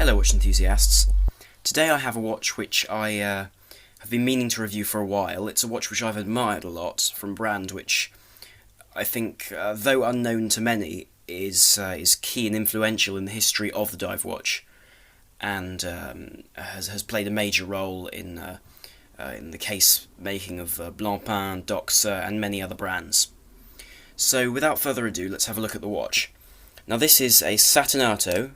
Hello watch enthusiasts. Today I have a watch which I have been meaning to review for a while. It's a watch which I've admired a lot from a brand which I think, though unknown to many, is key and influential in the history of the dive watch, and has played a major role in the case making of Blancpain, Doxa, and many other brands. So without further ado, let's have a look at the watch. Now this is a Satinato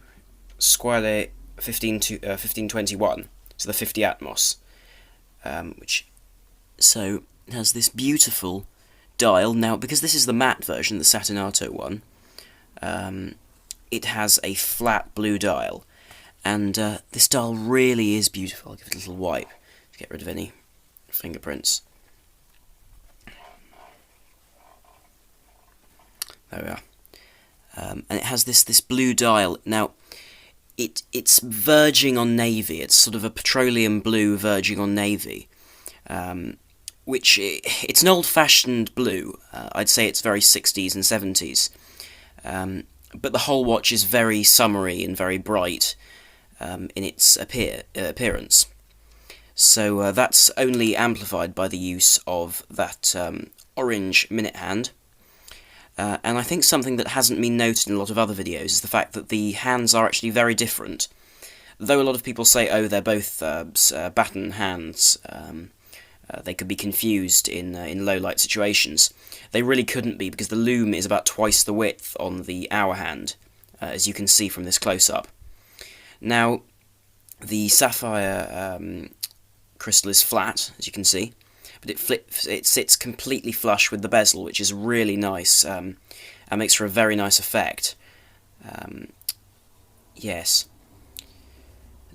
Squale 1521, so the 50 Atmos, which has this beautiful dial. Now, because this is the matte version, the Satinato one, it has a flat blue dial, and this dial really is beautiful. I'll give it a little wipe to get rid of any fingerprints. There we are. And it has this blue dial. Now, it's verging on navy. It's sort of a petroleum blue verging on navy, which it's an old-fashioned blue. I'd say it's very 60s and 70s, but the whole watch is very summery and very bright in its appearance. So that's only amplified by the use of that orange minute hand. And I think something that hasn't been noted in a lot of other videos is the fact that the hands are actually very different. Though a lot of people say, oh, they're both baton hands, they could be confused in low-light situations. They really couldn't be, because the Lume is about twice the width on the hour hand, as you can see from this close-up. Now, the sapphire crystal is flat, as you can see, but it sits completely flush with the bezel, which is really nice, and makes for a very nice effect. Yes.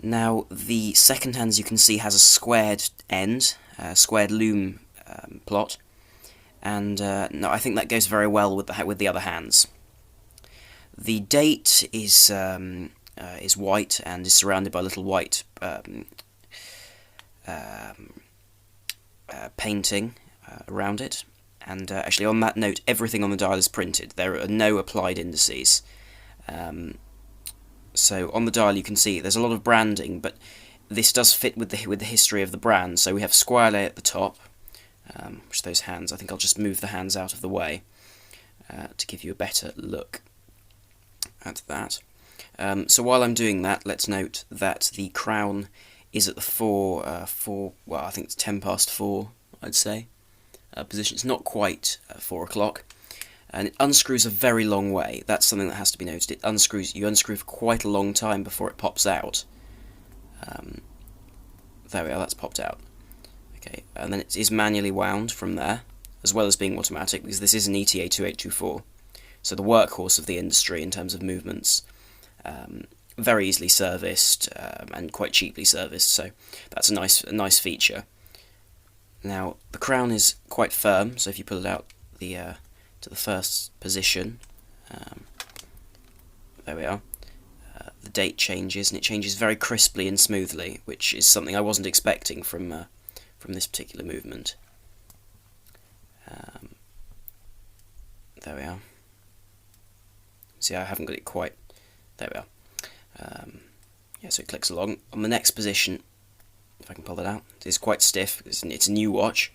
Now, the second hand, as you can see, has a squared end, squared Lume plot, and no, I think that goes very well with the other hands. The date is white and is surrounded by little white painting around it, and actually on that note, everything on the dial is printed. There are no applied indices. So on the dial you can see there's a lot of branding, but this does fit with the history of the brand. So we have Squale at the top, which those hands, I think I'll just move the hands out of the way to give you a better look at that. So while I'm doing that, let's note that the crown is at the well, I think it's 10 past 4, I'd say, position. It's not quite 4 o'clock, and it unscrews a very long way. That's something that has to be noted. You unscrew for quite a long time before it pops out. There we are, that's popped out. Okay, and then it is manually wound from there, as well as being automatic, because this is an ETA 2824, so the workhorse of the industry in terms of movements. Very easily serviced, and quite cheaply serviced, so that's a nice feature. Now, the crown is quite firm, so if you pull it out to the first position, there we are, the date changes, and it changes very crisply and smoothly, which is something I wasn't expecting from this particular movement. There we are. See, I haven't got it quite. There we are. Yeah, so it clicks along. On the next position, if I can pull that out, it's quite stiff. It's a new watch.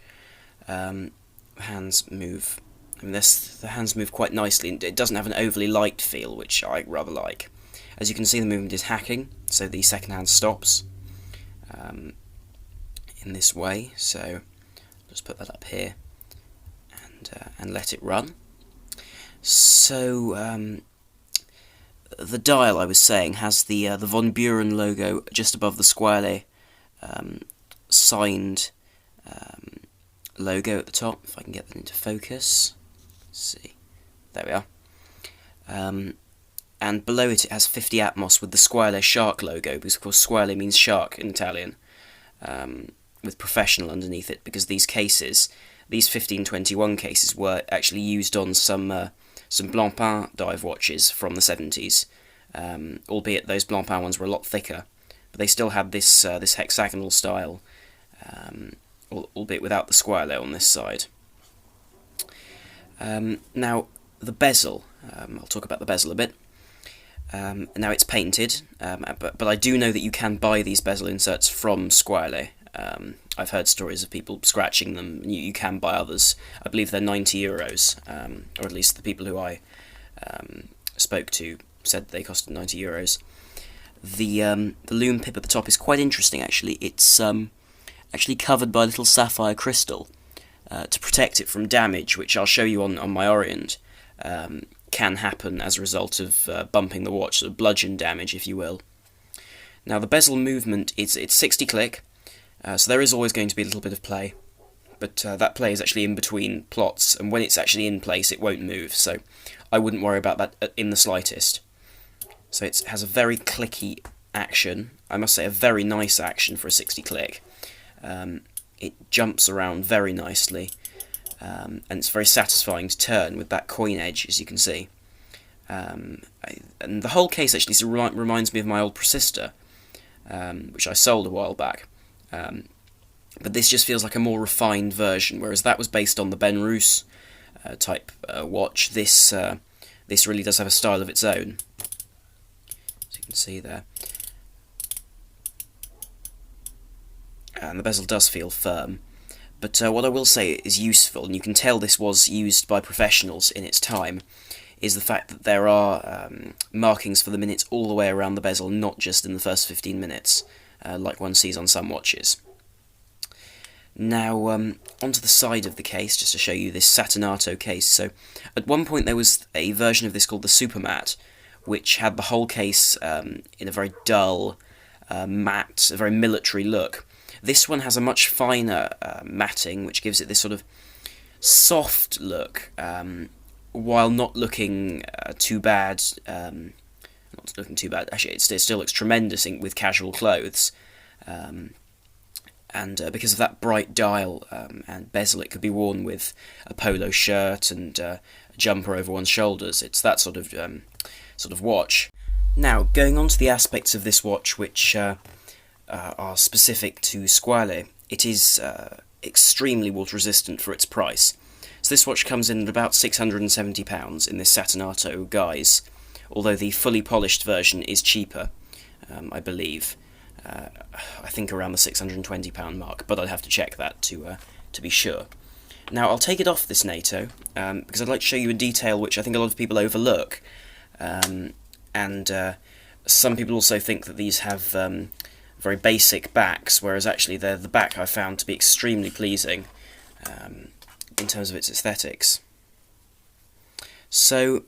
Hands move. I mean, the hands move quite nicely, and it doesn't have an overly light feel, which I rather like. As you can see, the movement is hacking, so the second hand stops in this way. So I'll just put that up here and let it run. So the dial, I was saying, has the Von Buren logo just above the Squale signed logo at the top. If I can get that into focus. Let's see. There we are. And below it has 50 Atmos with the Squale shark logo, because of course Squale means shark in Italian, with professional underneath it, because these 1521 cases, were actually used on some Blancpain dive watches from the 70s, albeit those Blancpain ones were a lot thicker, but they still had this hexagonal style, albeit without the Squale on this side. Now, the bezel, I'll talk about the bezel a bit. Now it's painted, but I do know that you can buy these bezel inserts from Squale. I've heard stories of people scratching them. You can buy others. I believe they're €90, or at least the people who I spoke to said they costed €90. The Lume pip at the top is quite interesting, actually. It's actually covered by a little sapphire crystal to protect it from damage, which I'll show you on my Orient. Can happen as a result of bumping the watch, sort of bludgeon damage, if you will. Now, the bezel movement it's 60 click, so there is always going to be a little bit of play, but that play is actually in between plots, and when it's actually in place, it won't move, so I wouldn't worry about that in the slightest. So it has a very clicky action, I must say a very nice action for a 60 click. It jumps around very nicely. And it's very satisfying to turn with that coin edge, as you can see. And the whole case actually reminds me of my old Persistor, which I sold a while back. But this just feels like a more refined version, whereas that was based on the Ben Roos type watch. This really does have a style of its own, as you can see there. And the bezel does feel firm. But what I will say is useful, and you can tell this was used by professionals in its time, is the fact that there are markings for the minutes all the way around the bezel, not just in the first 15 minutes, like one sees on some watches. Now, onto the side of the case, just to show you this Satinato case. So, at one point there was a version of this called the Supermat, which had the whole case in a very dull, matte, a very military look. This one has a much finer matting, which gives it this sort of soft look, while not looking too bad. Not looking too bad. Actually, it still looks tremendous with casual clothes. And because of that bright dial and bezel, it could be worn with a polo shirt and a jumper over one's shoulders. It's that sort of watch. Now, going on to the aspects of this watch, which are specific to Squale, it is extremely water resistant for its price. So this watch comes in at about £670 in this Satinato guise, although the fully polished version is cheaper, I believe. I think around the £620 mark, but I'd have to check that to be sure. Now, I'll take it off this NATO, because I'd like to show you a detail which I think a lot of people overlook, and some people also think that these have very basic backs, whereas actually the back I found to be extremely pleasing in terms of its aesthetics. So,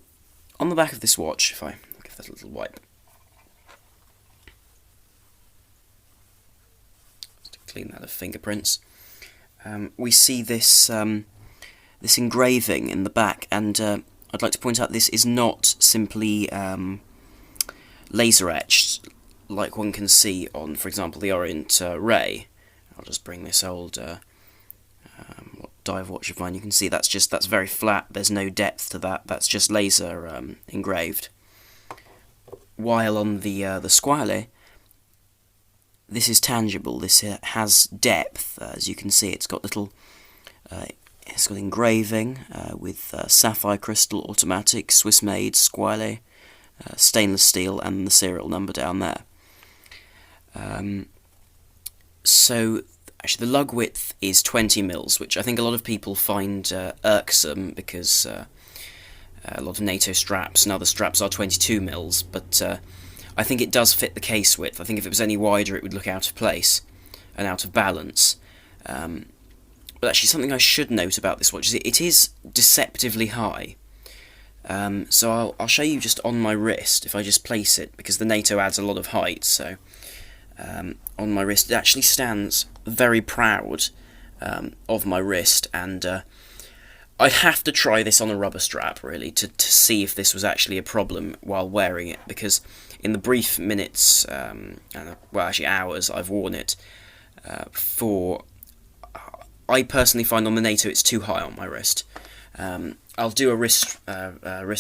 on the back of this watch, if I give that a little wipe, just to clean that of fingerprints, we see this this engraving in the back, and I'd like to point out this is not simply laser etched, like one can see on, for example, the Orient Ray. I'll just bring this old dive watch of mine. You can see that's very flat. There's no depth to that. That's just laser engraved. While on the Squale, this is tangible. This has depth. As you can see, it's got little. It's got engraving with sapphire crystal, automatic, Swiss-made, Squale, stainless steel, and the serial number down there. So, actually, the lug width is 20 mils, which I think a lot of people find irksome, because a lot of NATO straps and other straps are 22 mils, but I think it does fit the case width. I think if it was any wider, it would look out of place and out of balance. But actually, something I should note about this watch is it is deceptively high. So I'll show you just on my wrist, if I just place it, because the NATO adds a lot of height, so on my wrist it actually stands very proud of my wrist, and I'd have to try this on a rubber strap, really, to see if this was actually a problem while wearing it, because in the brief minutes, well, actually hours, I've worn it, I personally find on the NATO it's too high on my wrist. I'll do a wrist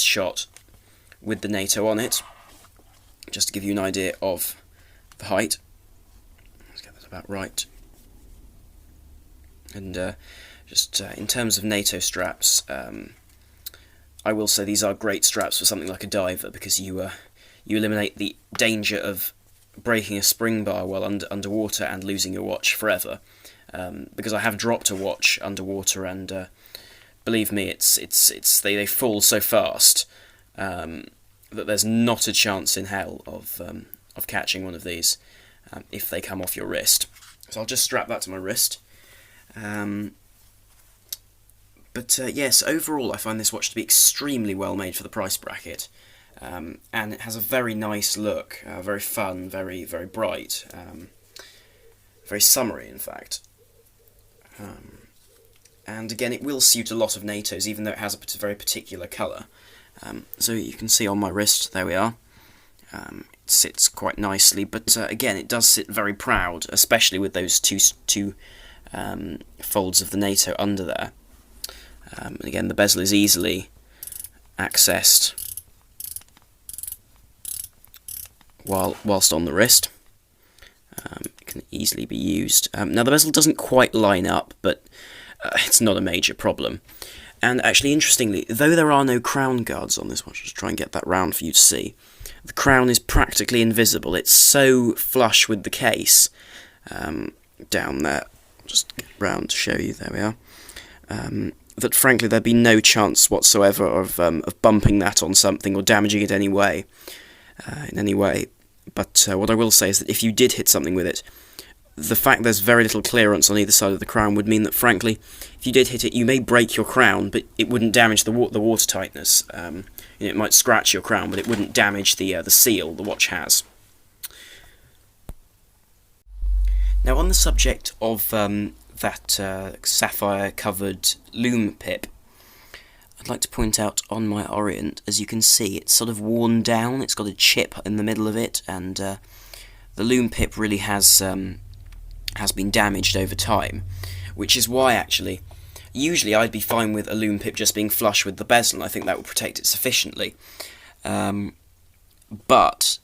shot with the NATO on it, just to give you an idea of the height. Let's get that about right. And just in terms of NATO straps, I will say these are great straps for something like a diver, because you you eliminate the danger of breaking a spring bar while underwater and losing your watch forever. Because I have dropped a watch underwater, and believe me, they fall so fast that there's not a chance in hell of catching one of these if they come off your wrist. So I'll just strap that to my wrist. But yes, overall I find this watch to be extremely well made for the price bracket. And it has a very nice look, very fun, very bright, very summery in fact. And again, it will suit a lot of NATOs, even though it has a very particular colour. So you can see on my wrist, there we are. It sits quite nicely, but again, it does sit very proud, especially with those two folds of the NATO under there. And again, the bezel is easily accessed whilst on the wrist. It can easily be used. Now the bezel doesn't quite line up, but it's not a major problem. And actually, interestingly, though there are no crown guards on this watch, I'll just try and get that round for you to see, the crown is practically invisible. It's so flush with the case down there. I'll just get round to show you, there we are. That frankly there'd be no chance whatsoever of bumping that on something or damaging it in any way. But what I will say is that if you did hit something with it, the fact there's very little clearance on either side of the crown would mean that, frankly, if you did hit it, you may break your crown, but it wouldn't damage the water tightness. It might scratch your crown, but it wouldn't damage the seal the watch has. Now, on the subject of that sapphire-covered Lume pip, I'd like to point out on my Orient, as you can see, it's sort of worn down. It's got a chip in the middle of it, and the Lume pip really has been damaged over time, which is why, actually, usually I'd be fine with a Lume pip just being flush with the bezel, and I think that would protect it sufficiently. But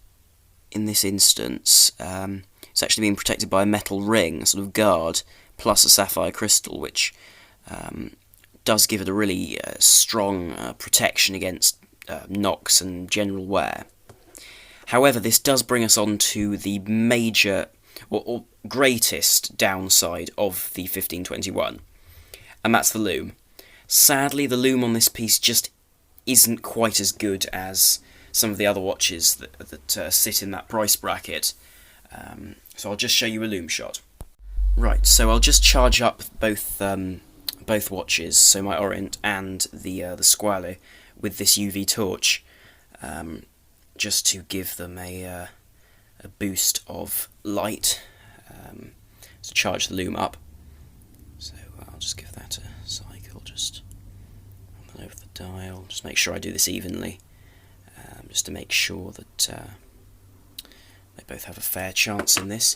in this instance, it's actually being protected by a metal ring, a sort of guard, plus a sapphire crystal, which does give it a really strong protection against knocks and general wear. However, this does bring us on to the major or greatest downside of the 1521, and that's the lume. Sadly, the lume on this piece just isn't quite as good as some of the other watches that sit in that price bracket, so I'll just show you a lume shot. Right, so I'll just charge up both watches, so my Orient and the Squale, with this UV torch, just to give them a boost of light, to charge the lume up. So I'll just give that a cycle, just run over the dial, just make sure I do this evenly, just to make sure that they both have a fair chance in this.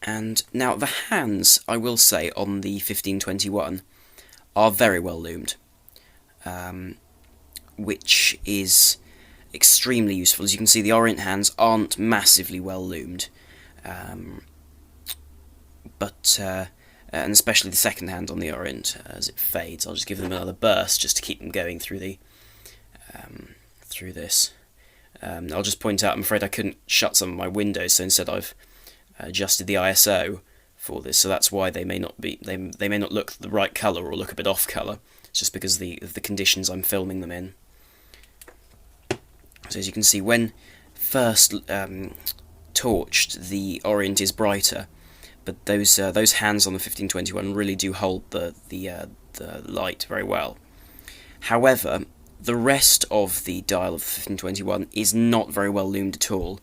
And now the hands, I will say, on the 1521 are very well lumed, which is extremely useful. As you can see, the Orient hands aren't massively well lumed, but and especially the second hand on the Orient, as it fades. I'll just give them another burst just to keep them going through the through this. I'll just point out, I'm afraid I couldn't shut some of my windows, so instead I've adjusted the ISO for this, so that's why they may not be they may not look the right colour or look a bit off colour. It's just because of the conditions I'm filming them in. So as you can see, when first torched, the Orient is brighter, but those hands on the 1521 really do hold the light very well. However, the rest of the dial of the 1521 is not very well lumed at all.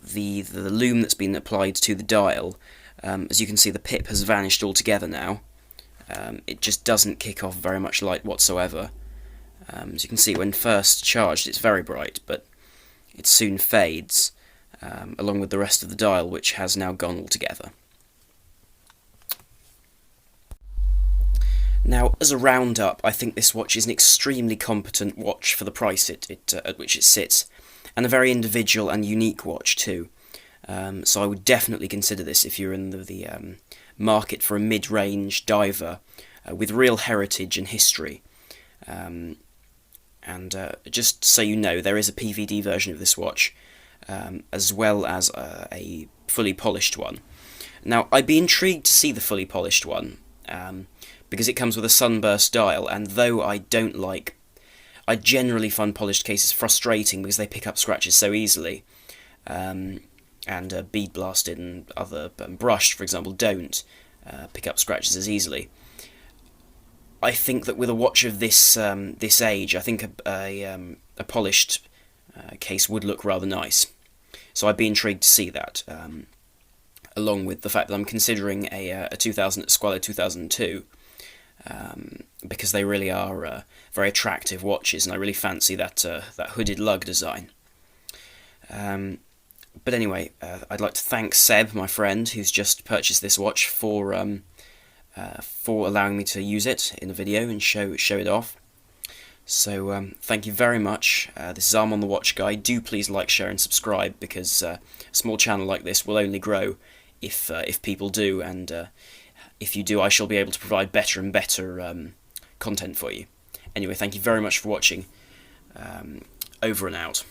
The lume that's been applied to the dial, as you can see, the pip has vanished altogether now. It just doesn't kick off very much light whatsoever. As you can see, when first charged, it's very bright, but it soon fades, along with the rest of the dial, which has now gone altogether. Now, as a roundup, I think this watch is an extremely competent watch for the price at which it sits, and a very individual and unique watch too. So I would definitely consider this if you're in the market for a mid-range diver with real heritage and history. And just so you know, there is a PVD version of this watch, as well as a fully polished one. Now, I'd be intrigued to see the fully polished one, because it comes with a sunburst dial, and though I generally find polished cases frustrating because they pick up scratches so easily, and bead blasted and other brushed, for example, don't pick up scratches as easily. I think that with a watch of this age, I think a polished case would look rather nice. So I'd be intrigued to see that, along with the fact that I'm considering a 2000 Squale 2002, because they really are very attractive watches, and I really fancy that hooded lug design. But anyway, I'd like to thank Seb, my friend, who's just purchased this watch, for allowing me to use it in a video and show it off. So thank you very much. This is Arm on the Watch Guy. Do please like, share, and subscribe, because a small channel like this will only grow if people do, and if you do, I shall be able to provide better and better content for you. Anyway, thank you very much for watching. Over and out.